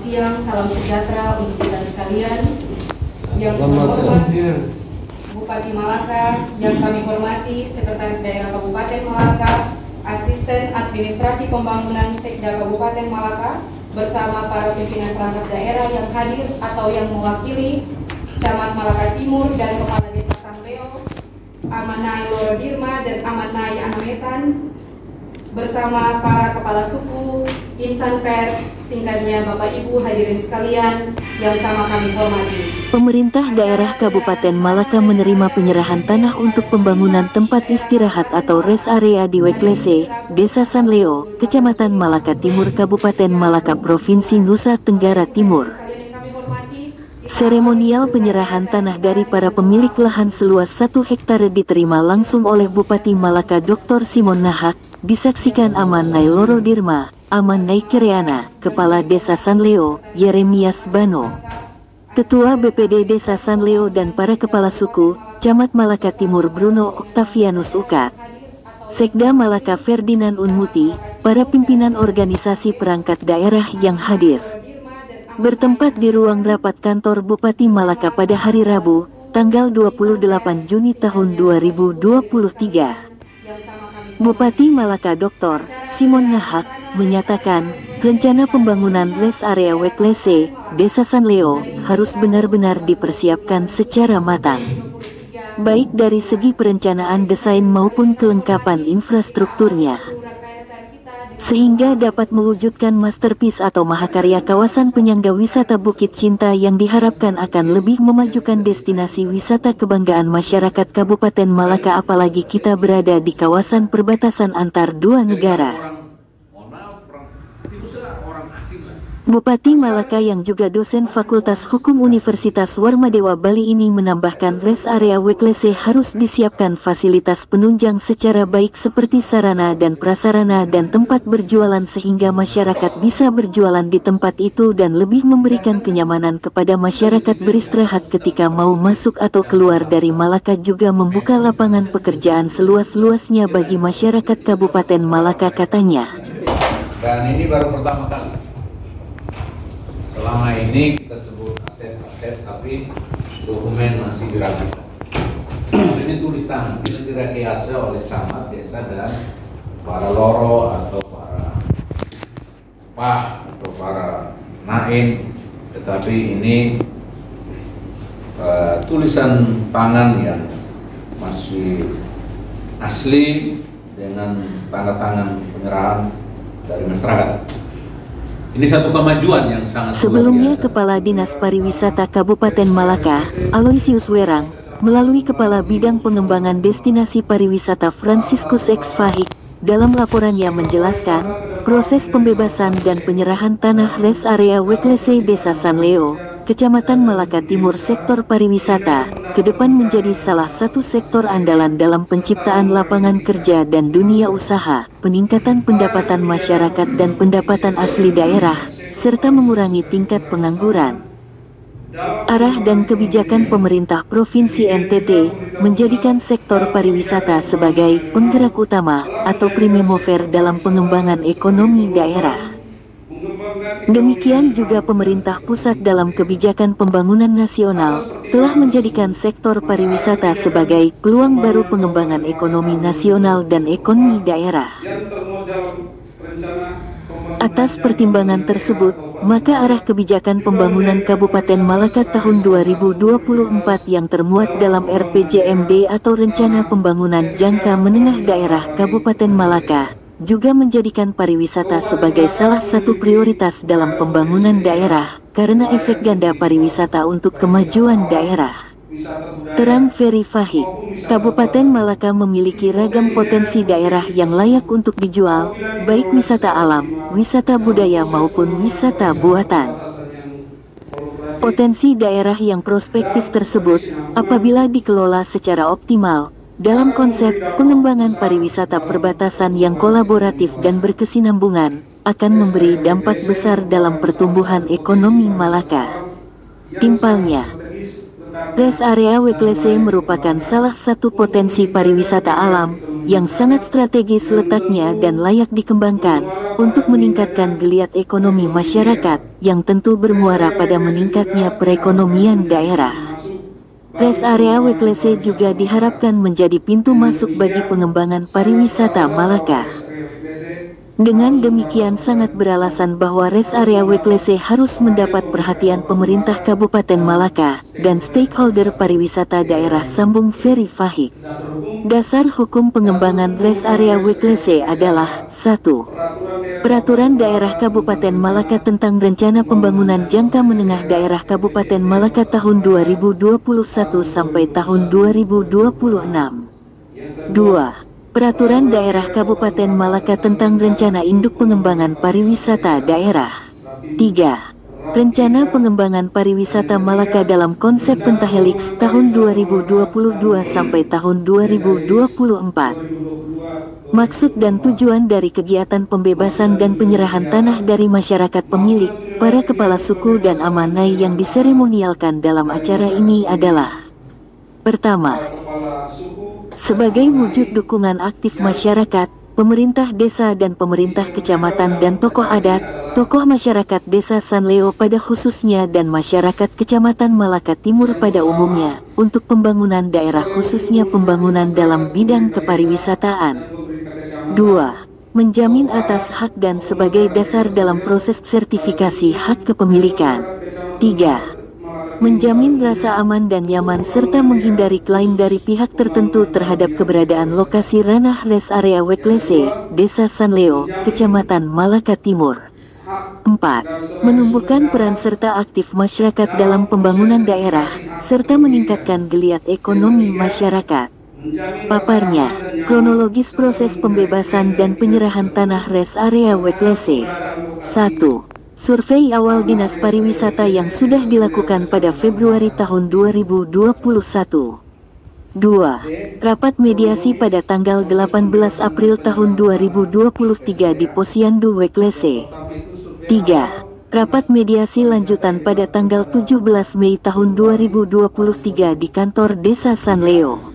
siang, salam sejahtera untuk kita sekalian. Yang terhormat Bupati Malaka, yang kami hormati Sekretaris Daerah Kabupaten Malaka, Asisten Administrasi Pembangunan Sekda Kabupaten Malaka, bersama para pimpinan perangkat daerah yang hadir atau yang mewakili Camat Malaka Timur dan Kepala Desa Sanleo, Amanai Loro Dirma dan Amanai Anametan, bersama para kepala suku, insan pers, singkatnya Bapak Ibu hadirin sekalian yang sama kami hormati. Pemerintah daerah Kabupaten Malaka menerima penyerahan tanah untuk pembangunan tempat istirahat atau rest area di Weklese, Desa Sanleo, Kecamatan Malaka Timur, Kabupaten Malaka, Provinsi Nusa Tenggara Timur. Seremonial penyerahan tanah dari para pemilik lahan seluas 1 hektare diterima langsung oleh Bupati Malaka Dr. Simon Nahak, disaksikan Amanai Loro Dirma, Amanai Kireana, Kepala Desa Sanleo, Yeremias Bano, Ketua BPD Desa Sanleo dan para kepala suku, Camat Malaka Timur Bruno Octavianus Ukat, Sekda Malaka Ferdinand Unmuti, para pimpinan organisasi perangkat daerah yang hadir. Bertempat di ruang rapat kantor Bupati Malaka pada hari Rabu, tanggal 28 Juni tahun 2023. Bupati Malaka Dr. Simon Nahak menyatakan, rencana pembangunan rest area Weklese, Desa Sanleo, harus benar-benar dipersiapkan secara matang. Baik dari segi perencanaan desain maupun kelengkapan infrastrukturnya, sehingga dapat mewujudkan masterpiece atau mahakarya kawasan penyangga wisata Bukit Cinta yang diharapkan akan lebih memajukan destinasi wisata kebanggaan masyarakat Kabupaten Malaka, apalagi kita berada di kawasan perbatasan antar dua negara. Bupati Malaka yang juga dosen Fakultas Hukum Universitas Warmadewa Bali ini menambahkan rest area Weklese harus disiapkan fasilitas penunjang secara baik seperti sarana dan prasarana dan tempat berjualan sehingga masyarakat bisa berjualan di tempat itu dan lebih memberikan kenyamanan kepada masyarakat beristirahat ketika mau masuk atau keluar dari Malaka, juga membuka lapangan pekerjaan seluas-luasnya bagi masyarakat Kabupaten Malaka, katanya. Dan ini baru pertama kali. Selama ini kita sebut aset-aset, tapi dokumen masih diragukan. Ini tulis tangan, ini direkayasa oleh camat desa dan para loro atau para pak atau para naim, tetapi ini tulisan tangan yang masih asli dengan tanda tangan penyerahan dari masyarakat. Ini satu kemajuan yang sangat Sebelumnya, Kepala Dinas Pariwisata Kabupaten Malaka, Aloysius Werang, melalui Kepala Bidang Pengembangan Destinasi Pariwisata Franciscus X. Fahik, dalam laporannya menjelaskan, proses pembebasan dan penyerahan tanah rest area Weklese Desa Sanleo, Kecamatan Malaka Timur sektor pariwisata, ke depan menjadi salah satu sektor andalan dalam penciptaan lapangan kerja dan dunia usaha, peningkatan pendapatan masyarakat dan pendapatan asli daerah, serta mengurangi tingkat pengangguran. Arah dan kebijakan pemerintah Provinsi NTT menjadikan sektor pariwisata sebagai penggerak utama atau prime mover dalam pengembangan ekonomi daerah. Demikian juga pemerintah pusat dalam kebijakan pembangunan nasional telah menjadikan sektor pariwisata sebagai peluang baru pengembangan ekonomi nasional dan ekonomi daerah. Atas pertimbangan tersebut, maka arah kebijakan pembangunan Kabupaten Malaka tahun 2024 yang termuat dalam RPJMD atau Rencana Pembangunan Jangka Menengah Daerah Kabupaten Malaka juga menjadikan pariwisata sebagai salah satu prioritas dalam pembangunan daerah, karena efek ganda pariwisata untuk kemajuan daerah. Terang Ferry Fahik, Kabupaten Malaka memiliki ragam potensi daerah yang layak untuk dijual, baik wisata alam, wisata budaya maupun wisata buatan. Potensi daerah yang prospektif tersebut, apabila dikelola secara optimal, dalam konsep pengembangan pariwisata perbatasan yang kolaboratif dan berkesinambungan, akan memberi dampak besar dalam pertumbuhan ekonomi Malaka. Timpalnya, rest area Weklese merupakan salah satu potensi pariwisata alam, yang sangat strategis letaknya dan layak dikembangkan untuk meningkatkan geliat ekonomi masyarakat yang tentu bermuara pada meningkatnya perekonomian daerah. Rest area Weklese juga diharapkan menjadi pintu masuk bagi pengembangan pariwisata Malaka. Dengan demikian sangat beralasan bahwa rest area Weklese harus mendapat perhatian pemerintah Kabupaten Malaka dan stakeholder pariwisata daerah, sambung Ferry Fahik. Dasar hukum pengembangan rest area Weklese adalah 1. Peraturan Daerah Kabupaten Malaka tentang Rencana Pembangunan Jangka Menengah Daerah Kabupaten Malaka tahun 2021 sampai tahun 2026. 2. Peraturan Daerah Kabupaten Malaka tentang Rencana Induk Pengembangan Pariwisata Daerah. 3. Rencana Pengembangan Pariwisata Malaka dalam konsep Pentahelix tahun 2022 sampai tahun 2024. Maksud dan tujuan dari kegiatan pembebasan dan penyerahan tanah dari masyarakat pemilik, para kepala suku dan amanai yang diseremonialkan dalam acara ini adalah: pertama, sebagai wujud dukungan aktif masyarakat, pemerintah desa dan pemerintah kecamatan dan tokoh adat, tokoh masyarakat desa Sanleo pada khususnya dan masyarakat kecamatan Malaka Timur pada umumnya, untuk pembangunan daerah khususnya pembangunan dalam bidang kepariwisataan. 2. Menjamin atas hak dan sebagai dasar dalam proses sertifikasi hak kepemilikan. 3. Menjamin rasa aman dan nyaman serta menghindari klaim dari pihak tertentu terhadap keberadaan lokasi ranah rest area Weklese, Desa Sanleo, Kecamatan Malaka Timur. 4. Menumbuhkan peran serta aktif masyarakat dalam pembangunan daerah, serta meningkatkan geliat ekonomi masyarakat. Paparnya, kronologis proses pembebasan dan penyerahan tanah rest area Weklese. 1. Survei awal Dinas Pariwisata yang sudah dilakukan pada Februari tahun 2021. 2. Rapat mediasi pada tanggal 18 April tahun 2023 di Posyandu Weklese. 3. Rapat mediasi lanjutan pada tanggal 17 Mei tahun 2023 di kantor Desa Sanleo.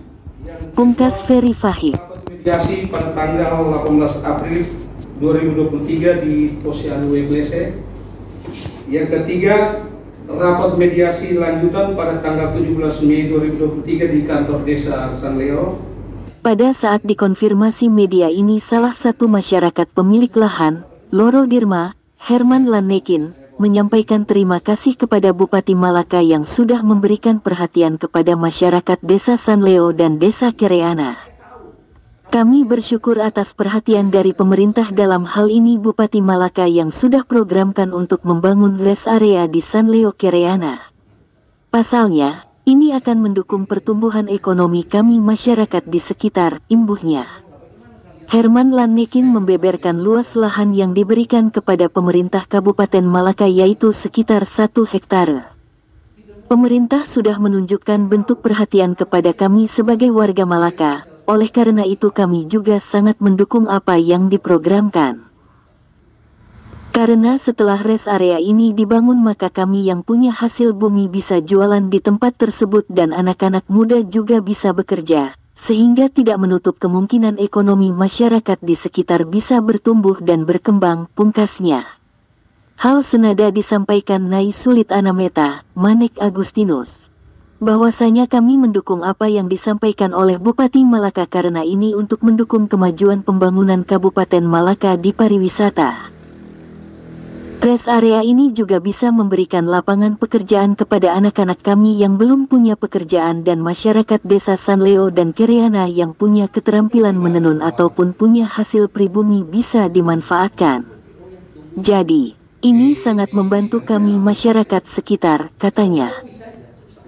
Pungkas Ferry Fahik. Mediasi pada tanggal 18 April 2023 di Posyandu Weklese. Yang ketiga, rapat mediasi lanjutan pada tanggal 17 Mei 2023 di kantor Desa Sanleo. Pada saat dikonfirmasi media ini, salah satu masyarakat pemilik lahan, Loro Dirma, Herman Lanekin, menyampaikan terima kasih kepada Bupati Malaka yang sudah memberikan perhatian kepada masyarakat Desa Sanleo dan Desa Kereana. Kami bersyukur atas perhatian dari pemerintah dalam hal ini Bupati Malaka yang sudah programkan untuk membangun rest area di Sanleo Kereana. Pasalnya, ini akan mendukung pertumbuhan ekonomi kami masyarakat di sekitar, imbuhnya. Herman Lanekin membeberkan luas lahan yang diberikan kepada pemerintah Kabupaten Malaka yaitu sekitar 1 hektare. Pemerintah sudah menunjukkan bentuk perhatian kepada kami sebagai warga Malaka. Oleh karena itu kami juga sangat mendukung apa yang diprogramkan. Karena setelah rest area ini dibangun maka kami yang punya hasil bumi bisa jualan di tempat tersebut dan anak-anak muda juga bisa bekerja, sehingga tidak menutup kemungkinan ekonomi masyarakat di sekitar bisa bertumbuh dan berkembang, pungkasnya. Hal senada disampaikan Nai Sulit Anameta, Manek Agustinus. Bahwasanya kami mendukung apa yang disampaikan oleh Bupati Malaka karena ini untuk mendukung kemajuan pembangunan Kabupaten Malaka di pariwisata. Rest area ini juga bisa memberikan lapangan pekerjaan kepada anak-anak kami yang belum punya pekerjaan dan masyarakat Desa Sanleo dan Kereana yang punya keterampilan menenun ataupun punya hasil pribumi bisa dimanfaatkan. Jadi, ini sangat membantu kami masyarakat sekitar, katanya.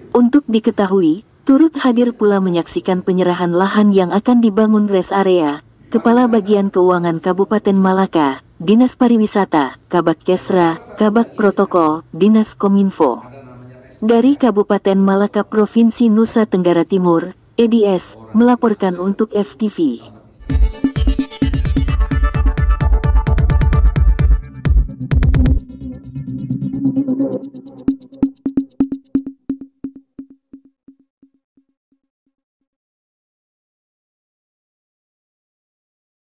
Untuk diketahui, turut hadir pula menyaksikan penyerahan lahan yang akan dibangun rest area, Kepala Bagian Keuangan Kabupaten Malaka, Dinas Pariwisata, Kabak Kesra, Kabak Protokol, Dinas Kominfo. Dari Kabupaten Malaka Provinsi Nusa Tenggara Timur, EDS, melaporkan untuk FTV.